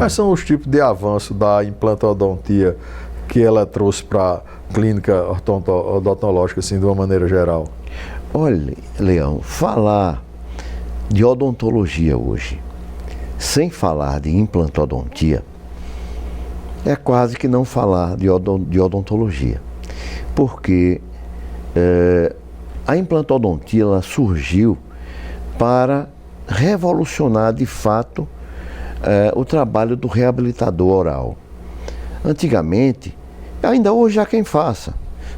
Quais são os tipos de avanço da implantodontia que ela trouxe para a clínica odontológica, assim, de uma maneira geral? Olha, Leão, falar de odontologia hoje, sem falar de implantodontia, é quase que não falar de odontologia. Porque a implantodontia ela surgiu para revolucionar de fato o trabalho do reabilitador oral. Antigamente, ainda hoje há quem faça,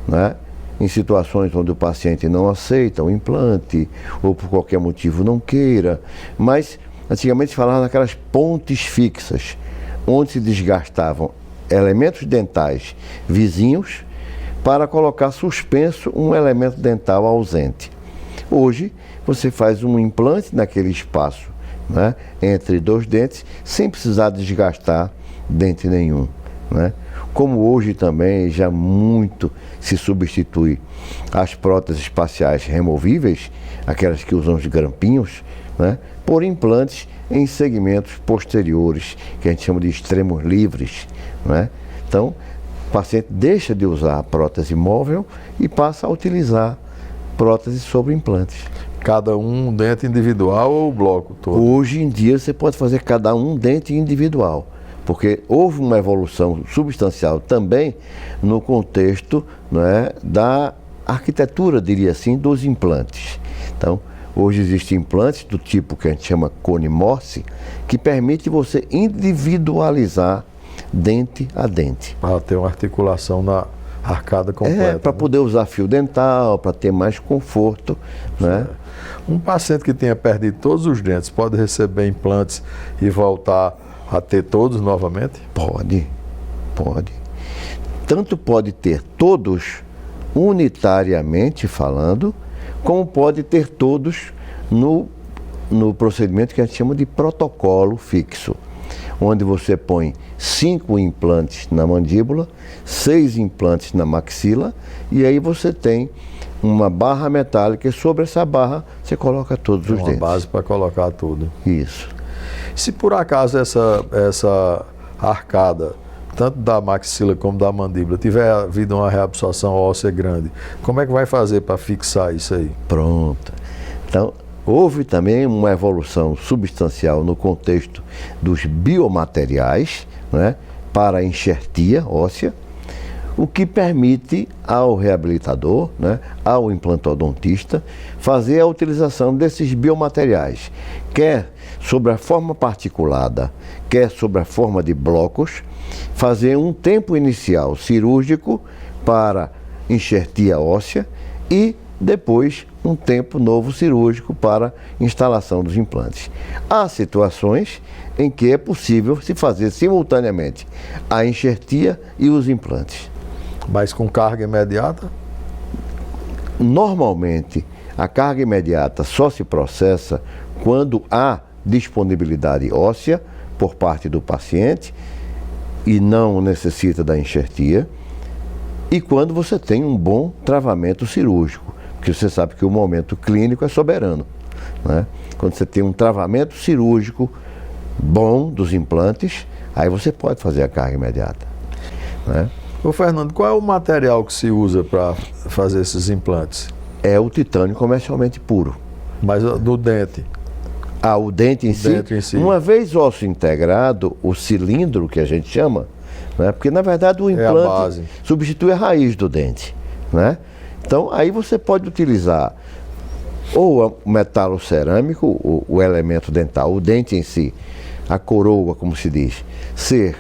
né? Em situações onde o paciente não aceita o implante ou por qualquer motivo não queira, mas antigamente se falava naquelas pontes fixas, onde se desgastavam elementos dentais vizinhos para colocar suspenso um elemento dental ausente. Hoje, você faz um implante naquele espaço, né, entre dois dentes, sem precisar desgastar dente nenhum, né? Como hoje também já muito se substitui as próteses faciais removíveis, aquelas que usam os grampinhos, né, por implantes em segmentos posteriores, que a gente chama de extremos livres, né? Então, o paciente deixa de usar a prótese móvel e passa a utilizar prótese sobre implantes. Cada um dente individual ou o bloco todo? Hoje em dia você pode fazer cada um dente individual, porque houve uma evolução substancial também no contexto, né, da arquitetura, diria assim, dos implantes. Então, hoje existem implantes do tipo que a gente chama cone Morse, que permite você individualizar dente a dente. Para ter uma articulação na arcada completa. Para poder usar fio dental, para ter mais conforto, né? Um paciente que tenha perdido todos os dentes pode receber implantes e voltar a ter todos novamente? Pode. Tanto pode ter todos unitariamente falando, como pode ter todos no procedimento que a gente chama de protocolo fixo, onde você põe 5 implantes na mandíbula, 6 implantes na maxila, e aí você tem uma barra metálica e sobre essa barra você coloca todos os dentes. Uma base para colocar tudo. Isso. Se por acaso essa arcada, tanto da maxila como da mandíbula, tiver havido uma reabsorção óssea grande, como é que vai fazer para fixar isso aí? Pronto. Então, houve também uma evolução substancial no contexto dos biomateriais, né, para a enxertia óssea, o que permite ao reabilitador, né, ao implantodontista, fazer a utilização desses biomateriais, quer sobre a forma particulada, quer sobre a forma de blocos, fazer um tempo inicial cirúrgico para enxertia óssea e depois um tempo novo cirúrgico para instalação dos implantes. Há situações em que é possível se fazer simultaneamente a enxertia e os implantes. Mas com carga imediata? Normalmente, a carga imediata só se processa quando há disponibilidade óssea por parte do paciente e não necessita da enxertia, e quando você tem um bom travamento cirúrgico, porque você sabe que o momento clínico é soberano, né? Quando você tem um travamento cirúrgico bom dos implantes, aí você pode fazer a carga imediata, né? Ô Fernando, qual é o material que se usa para fazer esses implantes? É o titânio comercialmente puro. Mas do dente? O dente em si. Uma vez osso integrado, o cilindro que a gente chama, né? Porque na verdade o implante substitui a raiz do dente, né? Então aí você pode utilizar ou o metalocerâmico, o elemento dental, o dente em si, a coroa, como se diz, ser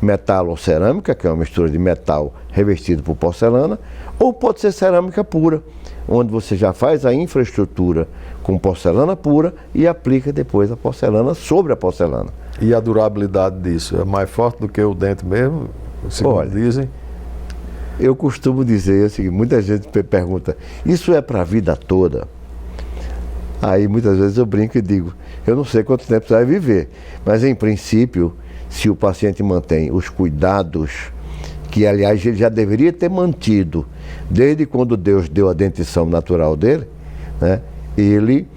metalocerâmica, que é uma mistura de metal revestido por porcelana, ou pode ser cerâmica pura, onde você já faz a infraestrutura com porcelana pura e aplica depois a porcelana sobre a porcelana. E a durabilidade disso é mais forte do que o dente mesmo, segundo dizem? Eu costumo dizer assim, muita gente pergunta, isso é para a vida toda? Aí muitas vezes eu brinco e digo, eu não sei quanto tempo você vai viver, mas em princípio, se o paciente mantém os cuidados, que aliás ele já deveria ter mantido, desde quando Deus deu a dentição natural dele, né, ele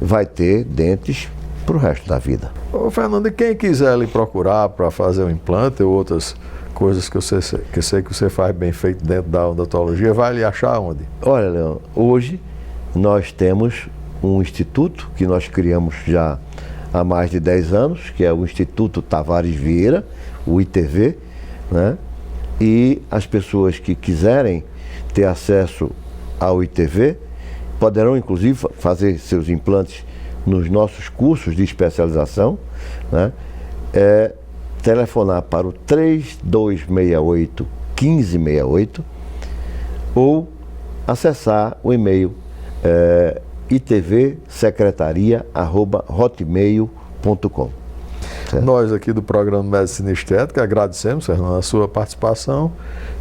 vai ter dentes para o resto da vida. Ô, Fernando, e quem quiser lhe procurar para fazer o implante ou outras coisas que eu sei que você faz bem feito dentro da odontologia, vai lhe achar onde? Olha, Leão, hoje nós temos um instituto que nós criamos já há mais de 10 anos, que é o Instituto Tavares Vieira, o ITV, né? E as pessoas que quiserem ter acesso ao ITV poderão, inclusive, fazer seus implantes nos nossos cursos de especialização, né? Telefonar para o 3268 1568 ou acessar o e-mail itvsecretaria@hotmail.com. Nós aqui do programa Medicina Estética agradecemos, Fernando, a sua participação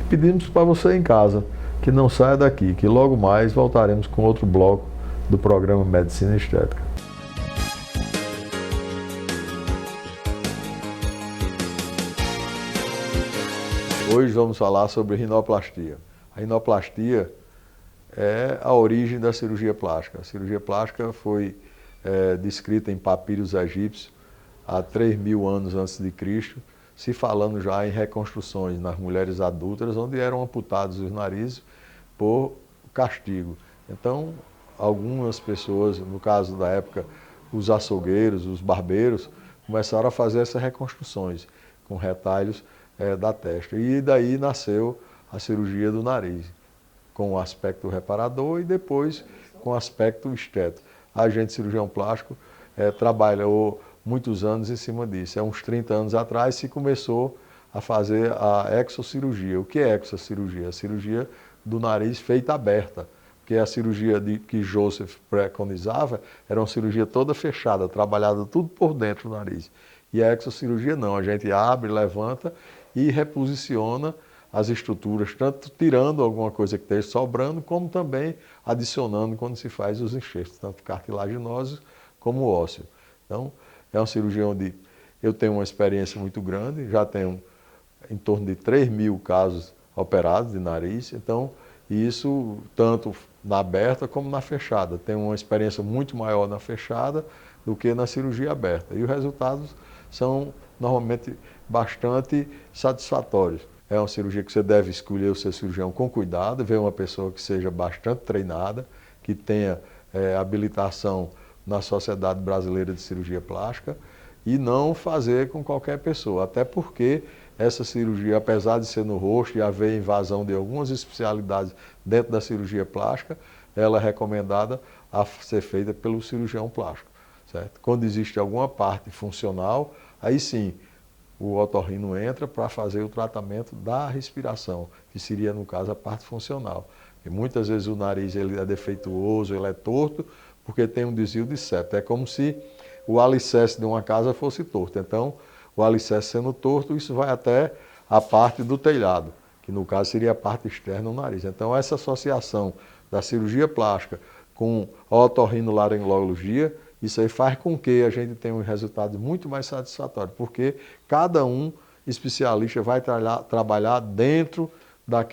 e pedimos para você em casa que não saia daqui, que logo mais voltaremos com outro bloco do programa Medicina Estética. Hoje vamos falar sobre rinoplastia. A rinoplastia é a origem da cirurgia plástica. A cirurgia plástica foi descrita em papiros egípcios há 3.000 anos antes de Cristo, se falando já em reconstruções nas mulheres adultas, onde eram amputados os narizes por castigo. Então, algumas pessoas, no caso da época, os açougueiros, os barbeiros, começaram a fazer essas reconstruções com retalhos da testa. E daí nasceu a cirurgia do nariz, com o aspecto reparador e depois com o aspecto estético. A gente, cirurgião plástico, trabalhou muitos anos em cima disso. Há uns 30 anos atrás se começou a fazer a exocirurgia. O que é exocirurgia? A cirurgia do nariz feita aberta, porque a cirurgia que Joseph preconizava era uma cirurgia toda fechada, trabalhada tudo por dentro do nariz. E a exocirurgia não, a gente abre, levanta e reposiciona as estruturas, tanto tirando alguma coisa que esteja sobrando, como também adicionando quando se faz os enxertos, tanto cartilaginosos como ósseo. Então, é uma cirurgia onde eu tenho uma experiência muito grande, já tenho em torno de 3.000 casos operados de nariz, então, isso tanto na aberta como na fechada. Tenho uma experiência muito maior na fechada do que na cirurgia aberta. E os resultados são normalmente bastante satisfatórios. É uma cirurgia que você deve escolher o seu cirurgião com cuidado, ver uma pessoa que seja bastante treinada, que tenha habilitação na Sociedade Brasileira de Cirurgia Plástica e não fazer com qualquer pessoa, até porque essa cirurgia, apesar de ser no rosto e haver invasão de algumas especialidades dentro da cirurgia plástica, ela é recomendada a ser feita pelo cirurgião plástico, certo? Quando existe alguma parte funcional, aí sim, o otorrino entra para fazer o tratamento da respiração, que seria, no caso, a parte funcional. E muitas vezes o nariz ele é defeituoso, ele é torto, porque tem um desvio de septo. É como se o alicerce de uma casa fosse torto. Então, o alicerce sendo torto, isso vai até a parte do telhado, que no caso seria a parte externa do nariz. Então, essa associação da cirurgia plástica com a otorrinolaringologia, isso aí faz com que a gente tenha um resultado muito mais satisfatório, porque cada um especialista vai trabalhar dentro da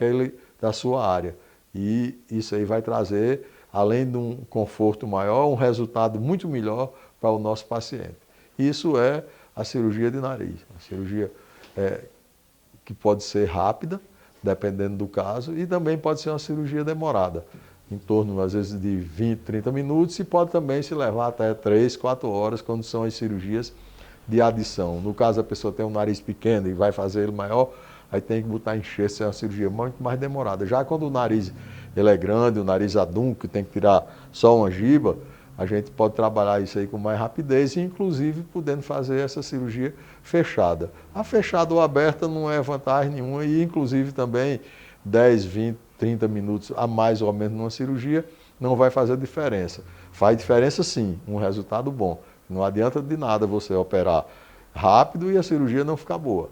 sua área. E isso aí vai trazer, além de um conforto maior, um resultado muito melhor para o nosso paciente. Isso é a cirurgia de nariz. A cirurgia que pode ser rápida, dependendo do caso, e também pode ser uma cirurgia demorada, em torno, às vezes, de 20, 30 minutos, e pode também se levar até 3, 4 horas, quando são as cirurgias de adição. No caso, a pessoa tem um nariz pequeno e vai fazer ele maior, aí tem que botar enxerto, é uma cirurgia muito mais demorada. Já quando o nariz ele é grande, o nariz adunco, que tem que tirar só uma giba, a gente pode trabalhar isso aí com mais rapidez e, inclusive, podendo fazer essa cirurgia fechada. A fechada ou aberta não é vantagem nenhuma e, inclusive, também 10, 20, 30 minutos a mais ou menos numa cirurgia não vai fazer diferença. Faz diferença sim, um resultado bom. Não adianta de nada você operar rápido e a cirurgia não ficar boa.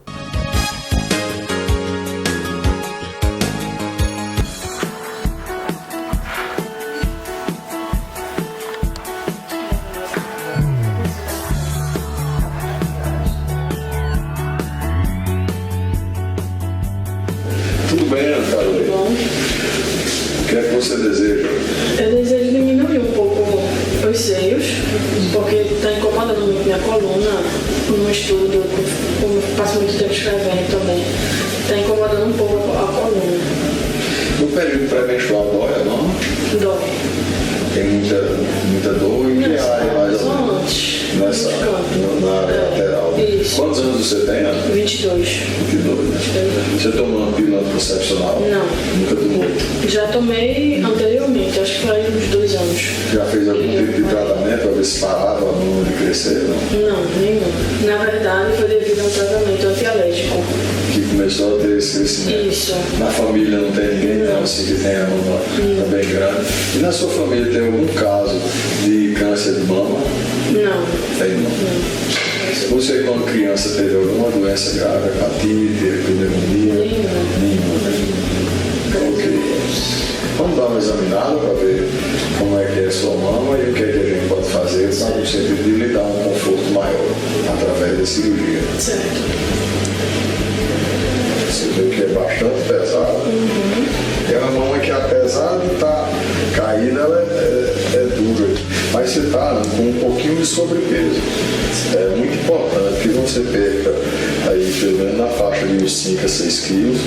Tudo bem, Ana Carolina? Bom, O que é que você deseja? eu desejo diminuir um pouco os seios, porque está incomodando muito coluna, no estudo, eu passo muito tempo escrevendo também. Está incomodando um pouco a coluna. No período pré-menstrual dói, não? Dói. Tem muita dor e que área mais ou menos? Antes. Nessa, na área lateral. Isso. Quantos anos você tem, Ana? 22. 22, né? Você tomou uma pílula anticoncepcional? Não. Nunca tomou? Já tomei anteriormente, acho que faz uns 2 anos. Já fez algum tipo de tratamento para ver se parava a mão de crescer? Não? Não, nenhum. Na verdade, foi devido a um tratamento antialérgico. Que começou a ter esse crescimento. Isso. Na família não tem ninguém não, assim, que tenha uma bem grande. E na sua família tem algum caso de câncer de mama? Não. Tem não. Você, quando criança, teve alguma doença grave, hepatite, pneumonia? Nenhuma. Ok. Vamos dar uma examinada para ver como é que é a sua mama e o que é que a gente pode fazer no sentido de lhe dar um conforto maior através da cirurgia. Certo. Você vê que é bastante pesado. É uma mama que, apesar de estar caída, ela é dura. Mas você está com um pouquinho de sobrepeso. É muito importante que você perca aí, pelo menos na faixa de uns 5 a 6 quilos,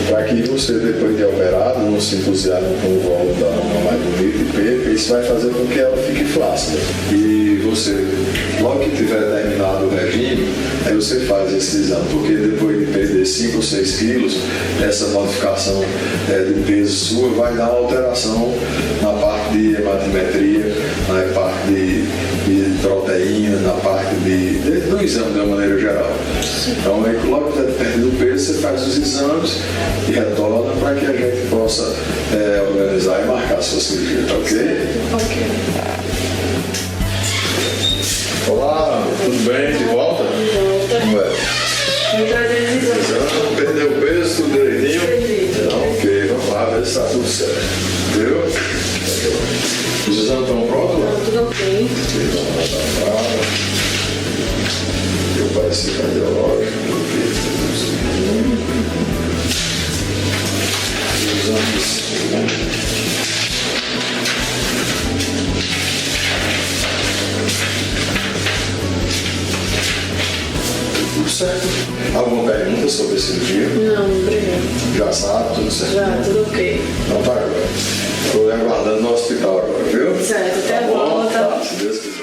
para que você, depois de operado, não se entusiasme com o volume da mama mais bonita e perca. Isso vai fazer com que ela fique flácida. E você, logo que tiver terminado o regime, aí você faz esse exame, porque depois de perder 5 ou 6 quilos, essa modificação do peso sua vai dar uma alteração na parte de hematometria, na parte de proteína, na parte do exame de uma maneira geral. Então, aí, logo que está perdido o peso, você faz os exames e retorna para que a gente possa organizar e marcar a sua cirurgia, tá ok? Ok. Olá, tudo bem? De volta? De volta. Como é? Me trazer os exames. Exame, perdeu o peso, tudo direitinho? Perfeito. Então, ok, vamos lá, ver se está tudo certo. Viu? Os exames estão prontos? Tá tudo ok. Vamos lá, tá. Eu pareci cardiológico, porque os exames. Tudo certo? Alguma pergunta sobre a cirurgia? Não, obrigado. Já sabe, tudo certo? Já, tudo ok. Então tá agora. Estou aguardando no hospital agora, viu? Certo, até a bom? volta. Tá, se Deus quiser.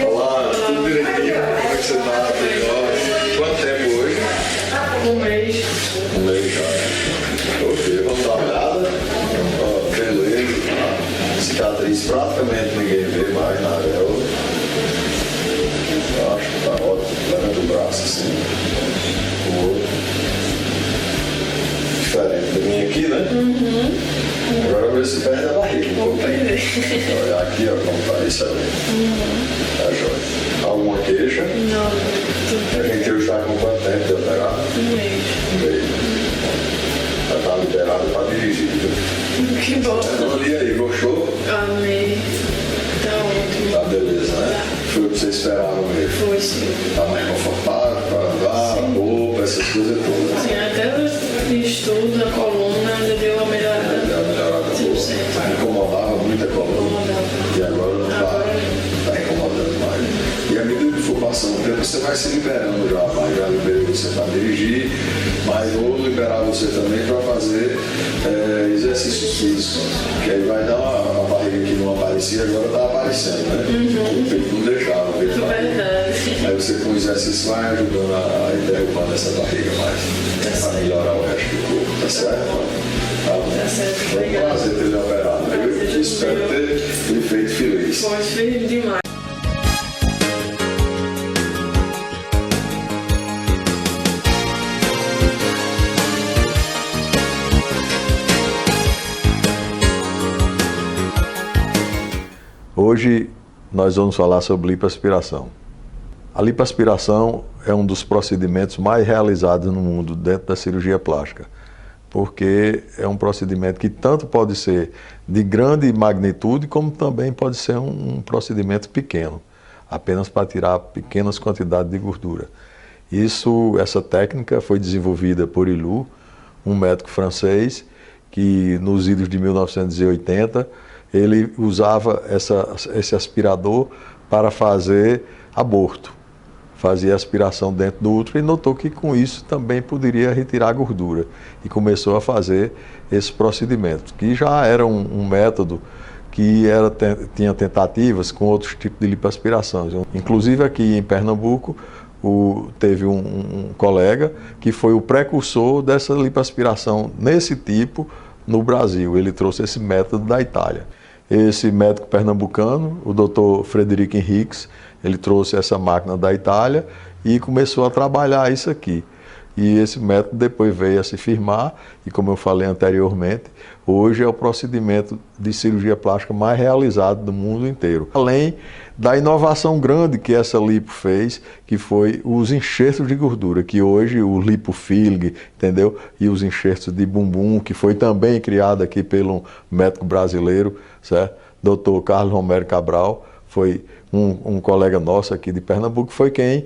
Olá, tudo direitinho? Como é que você tá? Tudo ótimo? Quanto tempo hoje? Um mês. Um mês já. Ok, vamos dar uma olhada. Ó, beleza. Tá. Cicatriz praticamente ninguém vê mais na areola. Eu acho que tá ótimo. Levanta o braço assim. O outro. Diferente da minha aqui, né? Agora ver se perde a barriga um pouquinho. Olha aqui, ó, como tá isso ali. Tá jóia. Alguma queixa? Não, tudo A gente hoje está com quanto tempo de operado? um mês. Um mês. Já está liberado para dirigir. Viu? Que bom. Então, ali aí, gostou? Amei. esperavam ele? Foi sim. Tá mais confortável para andar, roupa, essas coisas todas. Sim, até o estudo, a coluna ainda deu uma melhorada. Mas incomodava muito a coluna. E agora não está incomodando mais. E à medida que for passando o tempo, você vai se liberando já. Já liberei você para dirigir, mas vou liberar você também para fazer exercícios físicos. Que aí vai dar uma barriga que não aparecia, agora está aparecendo, né? O peito não deixava. O peito Verdade. aí você com o exercício vai ajudando a ir derrubando essa barriga mais. Para melhorar o resto do corpo, tá certo? Tá certo, Foi um obrigada. prazer ter lhe operado. Eu espero ter lhe feito feliz. Foi feliz demais. Hoje nós vamos falar sobre lipoaspiração. A lipoaspiração é um dos procedimentos mais realizados no mundo dentro da cirurgia plástica, porque é um procedimento que tanto pode ser de grande magnitude, como também pode ser um procedimento pequeno, apenas para tirar pequenas quantidades de gordura. Essa técnica foi desenvolvida por Ilou, um médico francês, que nos idos de 1980, ele usava esse aspirador para fazer aborto. Fazia aspiração dentro do útero e notou que com isso também poderia retirar a gordura. E começou a fazer esse procedimento, que já era um método que tinha tentativas com outros tipos de lipoaspiração. Inclusive aqui em Pernambuco, teve um colega que foi o precursor dessa lipoaspiração nesse tipo no Brasil. Ele trouxe esse método da Itália. Esse médico pernambucano, o Dr. Frederico Henriques, ele trouxe essa máquina da Itália e começou a trabalhar isso aqui. E esse método depois veio a se firmar e, como eu falei anteriormente, hoje é o procedimento de cirurgia plástica mais realizado do mundo inteiro. Além da inovação grande que essa lipo fez, que foi os enxertos de gordura, que hoje o lipofilling, entendeu? E os enxertos de bumbum, que foi também criado aqui pelo médico brasileiro, certo? Dr. Carlos Romero Cabral, foi um colega nosso aqui de Pernambuco, foi quem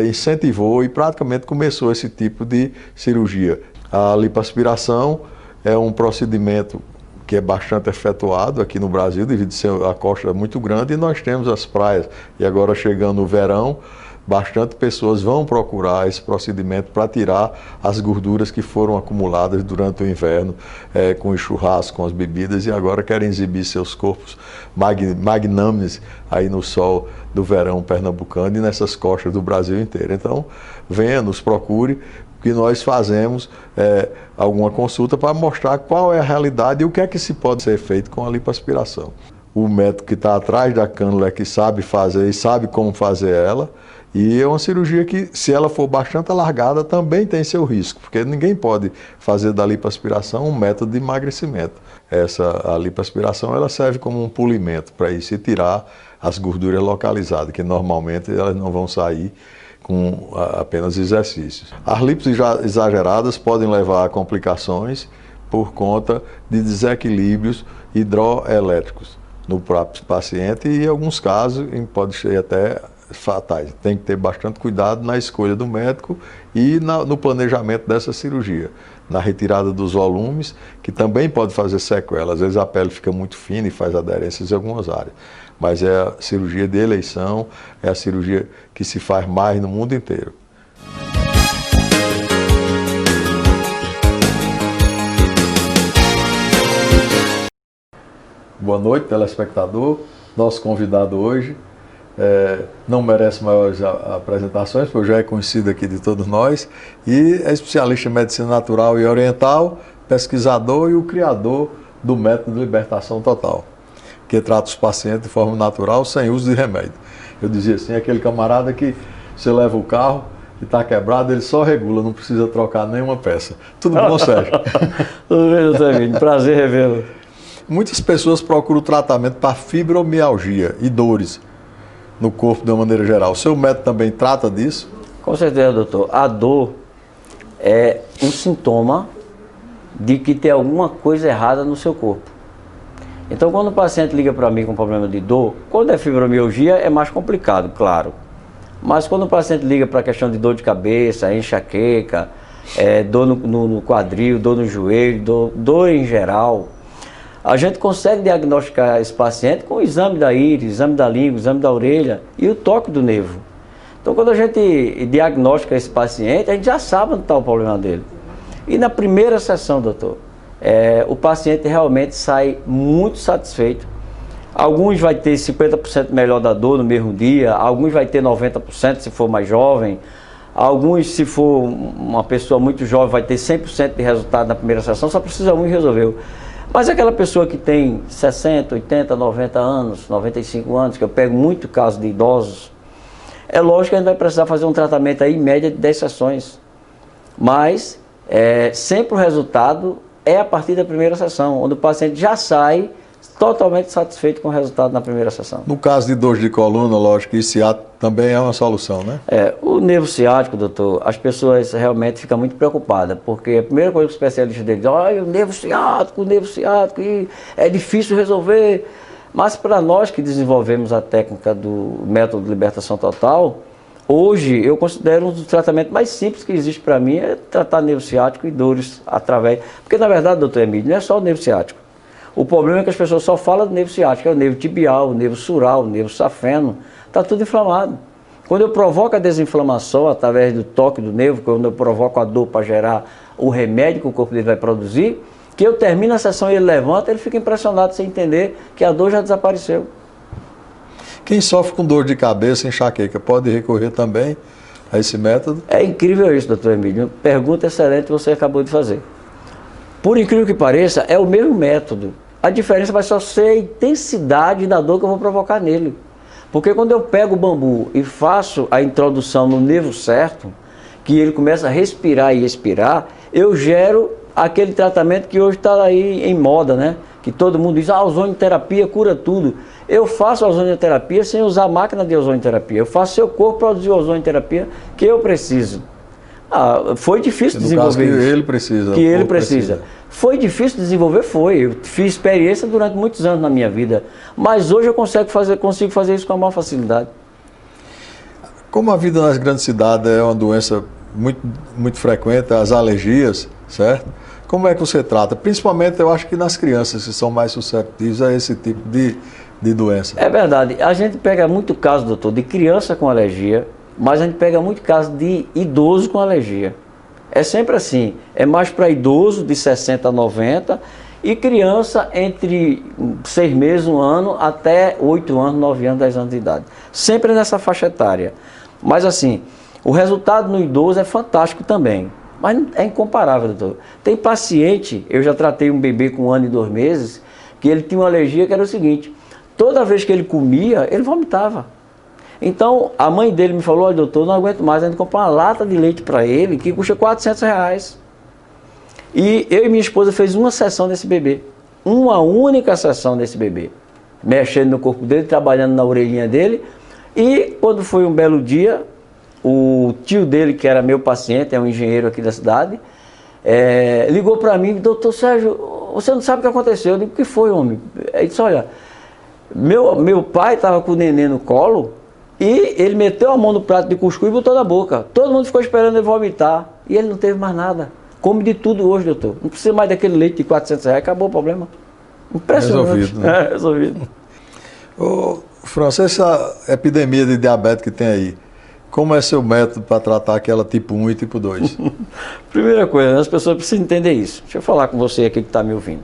incentivou e praticamente começou esse tipo de cirurgia. A lipoaspiração é um procedimento que é bastante efetuado aqui no Brasil, devido a ser a costa muito grande, e nós temos as praias. E agora chegando o verão, bastante pessoas vão procurar esse procedimento para tirar as gorduras que foram acumuladas durante o inverno, com os churrascos, com as bebidas, e agora querem exibir seus corpos magnânimes aí no sol do verão pernambucano e nessas costas do Brasil inteiro. Então, venha, nos procure, que nós fazemos alguma consulta para mostrar qual é a realidade e o que é que se pode ser feito com a lipoaspiração. O médico que está atrás da cânula é que sabe fazer e sabe como fazer ela. E é uma cirurgia que, se ela for bastante alargada, também tem seu risco, porque ninguém pode fazer da lipoaspiração um método de emagrecimento. A lipoaspiração ela serve como um polimento para isso e tirar as gorduras localizadas, que normalmente elas não vão sair com apenas exercícios. As lipos exageradas podem levar a complicações por conta de desequilíbrios hidroelétricos no próprio paciente e, em alguns casos, pode ser até fatais. Tem que ter bastante cuidado na escolha do médico e no planejamento dessa cirurgia. Na retirada dos volumes, que também pode fazer sequela. Às vezes a pele fica muito fina e faz aderências em algumas áreas. Mas é a cirurgia de eleição, é a cirurgia que se faz mais no mundo inteiro. Boa noite, telespectador. Nosso convidado hoje não merece maiores apresentações, porque já é conhecido aqui de todos nós, e é especialista em medicina natural e oriental, pesquisador e o criador do método de libertação total, que trata os pacientes de forma natural, sem uso de remédio. Eu dizia assim, aquele camarada que você leva o carro e está quebrado, ele só regula, não precisa trocar nenhuma peça. Tudo bom, Sérgio? Tudo bem, doutor Emílio, prazer revê-lo. Muitas pessoas procuram tratamento para fibromialgia e dores no corpo de uma maneira geral. O seu método também trata disso? Com certeza, doutor. A dor é um sintoma de que tem alguma coisa errada no seu corpo. Então, quando o paciente liga para mim com problema de dor, quando é fibromialgia é mais complicado, claro. Mas quando o paciente liga para a questão de dor de cabeça, enxaqueca, dor no quadril, dor no joelho, dor em geral, a gente consegue diagnosticar esse paciente com o exame da íris, exame da língua, exame da orelha e o toque do nervo. Então, quando a gente diagnostica esse paciente, a gente já sabe onde está o problema dele. E na primeira sessão, doutor, o paciente realmente sai muito satisfeito. Alguns vai ter 50% melhor da dor no mesmo dia, alguns vai ter 90% se for mais jovem, alguns, se for uma pessoa muito jovem, vai ter 100% de resultado na primeira sessão, só precisa um e resolveu. Mas aquela pessoa que tem 60, 80, 90 anos, 95 anos, que eu pego muito caso de idosos, é lógico que a gente vai precisar fazer um tratamento aí em média de 10 sessões. Mas sempre o resultado é a partir da primeira sessão, onde o paciente já sai totalmente satisfeito com o resultado na primeira sessão. No caso de dor de coluna, lógico que ciático também é uma solução, né? O nervo ciático, doutor, as pessoas realmente ficam muito preocupadas, porque a primeira coisa que o especialista dele diz, olha, o nervo ciático, e é difícil resolver. Mas para nós que desenvolvemos a técnica do método de libertação total, hoje eu considero um dos tratamentos mais simples que existe para mim é tratar nervo ciático e dores através... Porque na verdade, doutor Emílio, não é só o nervo ciático. O problema é que as pessoas só falam do nervo ciático, é o nervo tibial, o nervo sural, o nervo safeno, está tudo inflamado. Quando eu provoco a desinflamação através do toque do nervo, quando eu provoco a dor para gerar o remédio que o corpo dele vai produzir, que eu termino a sessão e ele levanta, ele fica impressionado sem entender que a dor já desapareceu. Quem sofre com dor de cabeça, enxaqueca, pode recorrer também a esse método? É incrível isso, doutor Emílio. Pergunta excelente que você acabou de fazer. Por incrível que pareça, é o mesmo método. A diferença vai só ser a intensidade da dor que eu vou provocar nele. Porque quando eu pego o bambu e faço a introdução no nervo certo, que ele começa a respirar e expirar, eu gero aquele tratamento que hoje está aí em moda, né? Que todo mundo diz, a ozonioterapia cura tudo. Eu faço a ozonioterapia sem usar a máquina de ozonioterapia. Eu faço seu corpo produzir a ozonioterapia que eu preciso. Foi difícil desenvolver isso. Que ele precisa. Que ele precisa. Foi difícil desenvolver? Foi. Eu fiz experiência durante muitos anos na minha vida. Mas hoje eu consigo fazer isso com a maior facilidade. Como a vida nas grandes cidades é uma doença muito frequente, as alergias, certo? Como é que você trata? Principalmente, eu acho que nas crianças que são mais susceptíveis a esse tipo de doença. É verdade. A gente pega muito caso, doutor, de criança com alergia, mas a gente pega muito caso de idoso com alergia. É sempre assim. É mais para idoso, de 60 a 90, e criança entre 6 meses, 1 ano, até 8 anos, 9 anos, 10 anos de idade. Sempre nessa faixa etária. Mas assim, o resultado no idoso é fantástico também. Mas é incomparável, doutor. Tem paciente, eu já tratei um bebê com 1 ano e 2 meses, que ele tinha uma alergia que era o seguinte, toda vez que ele comia, ele vomitava. Então, a mãe dele me falou, olha, doutor, não aguento mais, a gente comprar uma lata de leite para ele, que custa R$400. E eu e minha esposa fez uma sessão desse bebê, uma única sessão desse bebê, mexendo no corpo dele, trabalhando na orelhinha dele, e quando foi um belo dia, o tio dele, que era meu paciente, é um engenheiro aqui da cidade, ligou para mim, doutor Sérgio, você não sabe o que aconteceu? Eu digo, o que foi, homem? Ele disse, olha, meu pai estava com o neném no colo, e ele meteu a mão no prato de cuscuz e botou na boca. Todo mundo ficou esperando ele vomitar. E ele não teve mais nada. Come de tudo hoje, doutor. Não precisa mais daquele leite de R$400. Acabou o problema. Impressionante. Resolvido, né? Resolvido. Ô, Franço, essa epidemia de diabetes que tem aí, como é seu método para tratar aquela tipo 1 e tipo 2? Primeira coisa, as pessoas precisam entender isso. Deixa eu falar com você aqui que está me ouvindo.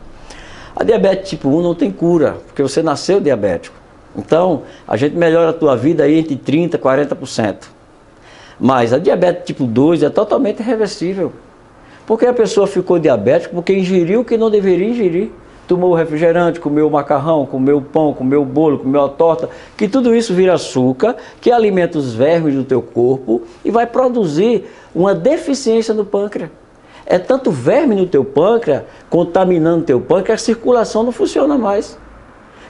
A diabetes tipo 1 não tem cura, porque você nasceu diabético. Então, a gente melhora a tua vida aí entre 30% e 40%. Mas a diabetes tipo 2 é totalmente reversível. Porque a pessoa ficou diabética porque ingeriu o que não deveria ingerir. Tomou refrigerante, comeu macarrão, comeu pão, comeu bolo, comeu a torta, que tudo isso vira açúcar, que alimenta os vermes do teu corpo e vai produzir uma deficiência no pâncreas. É tanto verme no teu pâncreas, contaminando o teu pâncreas, que a circulação não funciona mais.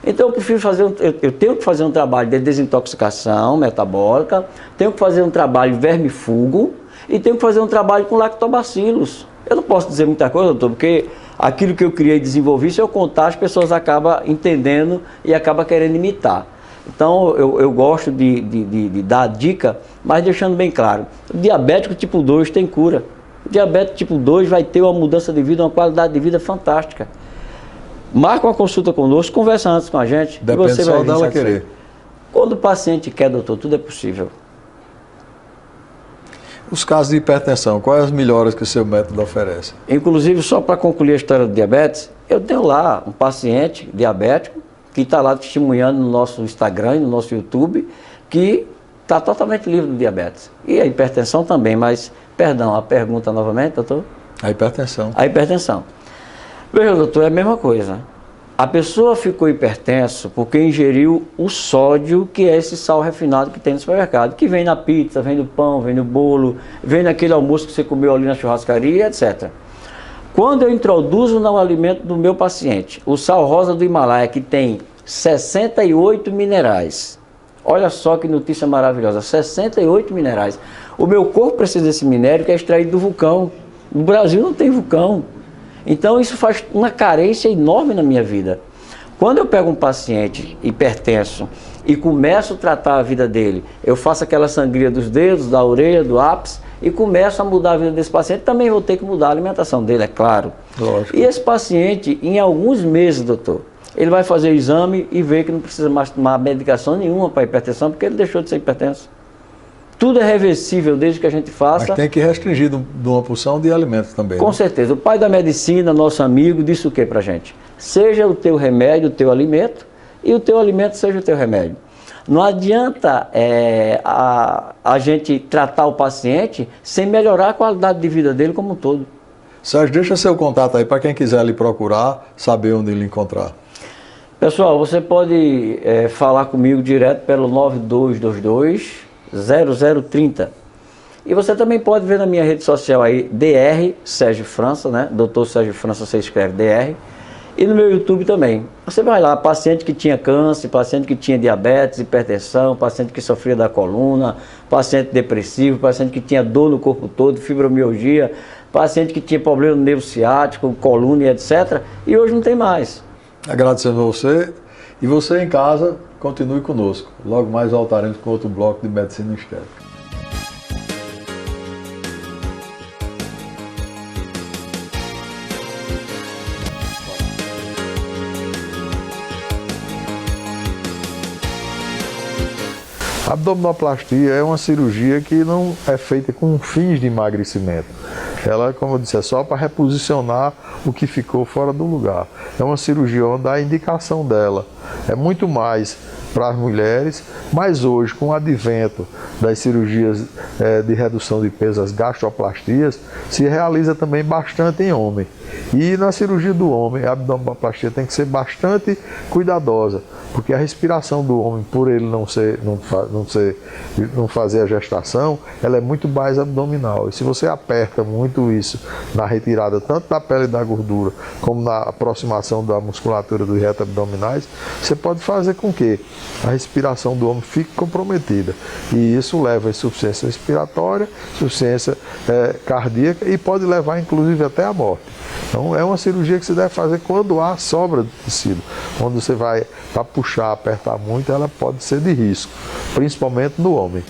Então eu tenho que fazer um trabalho de desintoxicação metabólica, tenho que fazer um trabalho de vermífugo e tenho que fazer um trabalho com lactobacilos. Eu não posso dizer muita coisa, doutor, porque aquilo que eu criei e desenvolvi, se eu contar, as pessoas acabam entendendo e acabam querendo imitar. Então eu gosto de dar a dica, mas deixando bem claro, o diabético tipo 2 tem cura. O diabético tipo 2 vai ter uma mudança de vida, uma qualidade de vida fantástica. Marca uma consulta conosco, conversa antes com a gente. Depende você só vai dela querer. Quando o paciente quer, doutor, tudo é possível. Os casos de hipertensão, quais as melhoras que o seu método oferece? Inclusive, só para concluir a história do diabetes, eu tenho lá um paciente diabético que está lá testemunhando no nosso Instagram e no nosso YouTube, que está totalmente livre do diabetes. E a hipertensão também, mas, perdão, a pergunta novamente, doutor? A hipertensão. A hipertensão. Veja, doutor, é a mesma coisa. A pessoa ficou hipertenso porque ingeriu o sódio, que é esse sal refinado que tem no supermercado, que vem na pizza, vem no pão, vem no bolo, vem naquele almoço que você comeu ali na churrascaria, etc. Quando eu introduzo no alimento do meu paciente o sal rosa do Himalaia, que tem 68 minerais, olha só que notícia maravilhosa, 68 minerais. O meu corpo precisa desse minério que é extraído do vulcão. No Brasil não tem vulcão. Então isso faz uma carência enorme na minha vida. Quando eu pego um paciente hipertenso e começo a tratar a vida dele, eu faço aquela sangria dos dedos, da orelha, do ápice, e começo a mudar a vida desse paciente, também vou ter que mudar a alimentação dele, é claro. Lógico. E esse paciente, em alguns meses, doutor, ele vai fazer o exame e ver que não precisa mais tomar medicação nenhuma para hipertensão, porque ele deixou de ser hipertenso. Tudo é reversível desde que a gente faça. Mas tem que restringir de uma porção de alimentos também. Com certeza. O pai da medicina, nosso amigo, disse o que pra gente? Seja o teu remédio o teu alimento, e o teu alimento seja o teu remédio. Não adianta a gente tratar o paciente sem melhorar a qualidade de vida dele como um todo. Sérgio, deixa seu contato aí para quem quiser lhe procurar, saber onde lhe encontrar. Pessoal, você pode falar comigo direto pelo 9222-0030. E você também pode ver na minha rede social aí, Dr. Sérgio França, né? Dr. Sérgio França, você escreve Dr. E no meu YouTube também. Você vai lá, paciente que tinha câncer, paciente que tinha diabetes, hipertensão, paciente que sofria da coluna, paciente depressivo, paciente que tinha dor no corpo todo, fibromialgia, paciente que tinha problema no nervo ciático, coluna e etc. E hoje não tem mais. Agradecendo a você. E você em casa, continue conosco. Logo mais voltaremos com outro bloco de Medicina Estética. A abdominoplastia é uma cirurgia que não é feita com fins de emagrecimento. Ela, como eu disse, é só para reposicionar o que ficou fora do lugar. É uma cirurgia onde a indicação dela é muito mais para as mulheres, mas hoje, com o advento das cirurgias de redução de peso, as gastroplastias, se realiza também bastante em homem. E na cirurgia do homem, a abdominoplastia tem que ser bastante cuidadosa, porque a respiração do homem, por ele não fazer a gestação, ela é muito mais abdominal. E se você aperta muito isso na retirada tanto da pele e da gordura, como na aproximação da musculatura dos retos abdominais, você pode fazer com que a respiração do homem fique comprometida. E isso leva a insuficiência respiratória, insuficiência cardíaca e pode levar inclusive até a morte. Então é uma cirurgia que se deve fazer quando há sobra de tecido. Quando você vai para puxar, apertar muito, ela pode ser de risco, principalmente no homem.